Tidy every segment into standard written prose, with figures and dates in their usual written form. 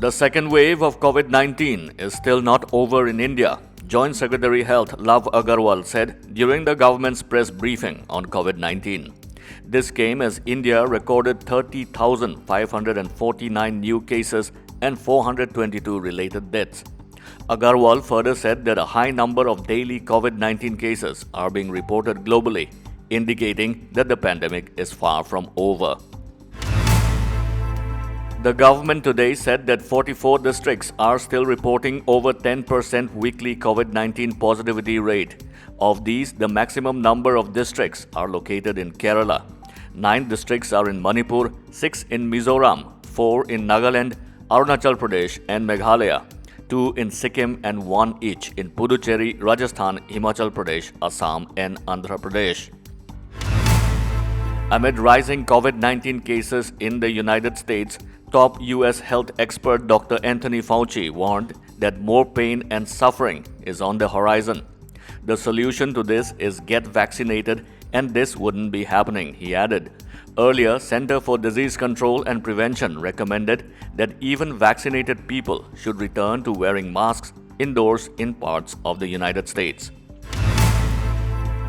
The second wave of COVID-19 is still not over in India, Joint Secretary Health Love Agarwal said during the government's press briefing on COVID-19. This came as India recorded 30,549 new cases and 422 related deaths. Agarwal further said that a high number of daily COVID-19 cases are being reported globally, indicating that the pandemic is far from over. The government today said that 44 districts are still reporting over 10% weekly COVID-19 positivity rate. Of these, the maximum number of districts are located in Kerala. 9 districts are in Manipur, 6 in Mizoram, 4 in Nagaland, Arunachal Pradesh and Meghalaya, 2 in Sikkim and 1 each in Puducherry, Rajasthan, Himachal Pradesh, Assam and Andhra Pradesh. Amid rising COVID-19 cases in the United States, top U.S. health expert Dr. Anthony Fauci warned that more pain and suffering is on the horizon. The solution to this is get vaccinated, and this wouldn't be happening, he added. Earlier, Center for Disease Control and Prevention recommended that even vaccinated people should return to wearing masks indoors in parts of the United States.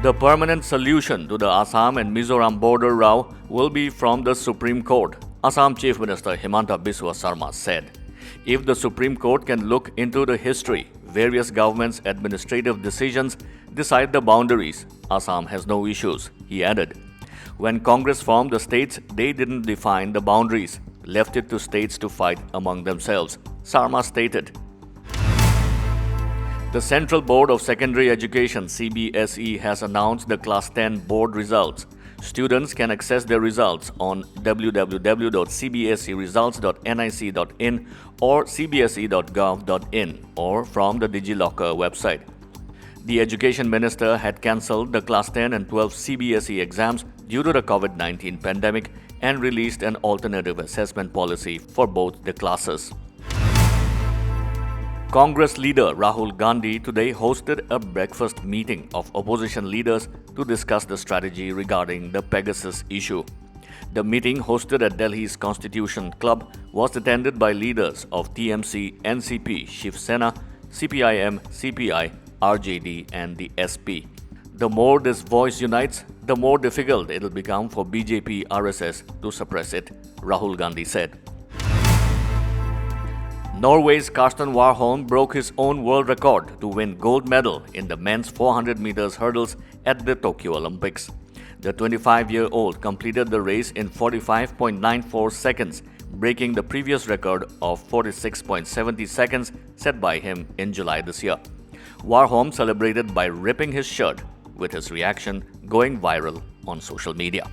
The permanent solution to the Assam and Mizoram border row will be from the Supreme Court, Assam Chief Minister Himanta Biswa Sarma said. If the Supreme Court can look into the history, various governments' administrative decisions decide the boundaries, Assam has no issues, he added. When Congress formed the states, they didn't define the boundaries, left it to states to fight among themselves, Sarma stated. The Central Board of Secondary Education CBSE has announced the Class 10 board results. Students can access their results on www.cbseresults.nic.in or cbse.gov.in or from the DigiLocker website. The Education Minister had cancelled the Class 10 and 12 CBSE exams due to the COVID-19 pandemic and released an alternative assessment policy for both the classes. Congress leader Rahul Gandhi today hosted a breakfast meeting of opposition leaders to discuss the strategy regarding the Pegasus issue. The meeting, hosted at Delhi's Constitution Club, was attended by leaders of TMC, NCP, Shiv Sena, CPIM, CPI, RJD and the SP. The more this voice unites, the more difficult it will become for BJP RSS to suppress it, Rahul Gandhi said. Norway's Karsten Warholm broke his own world record to win gold medal in the men's 400 meters hurdles at the Tokyo Olympics. The 25-year-old completed the race in 45.94 seconds, breaking the previous record of 46.70 seconds set by him in July this year. Warholm celebrated by ripping his shirt, with his reaction going viral on social media.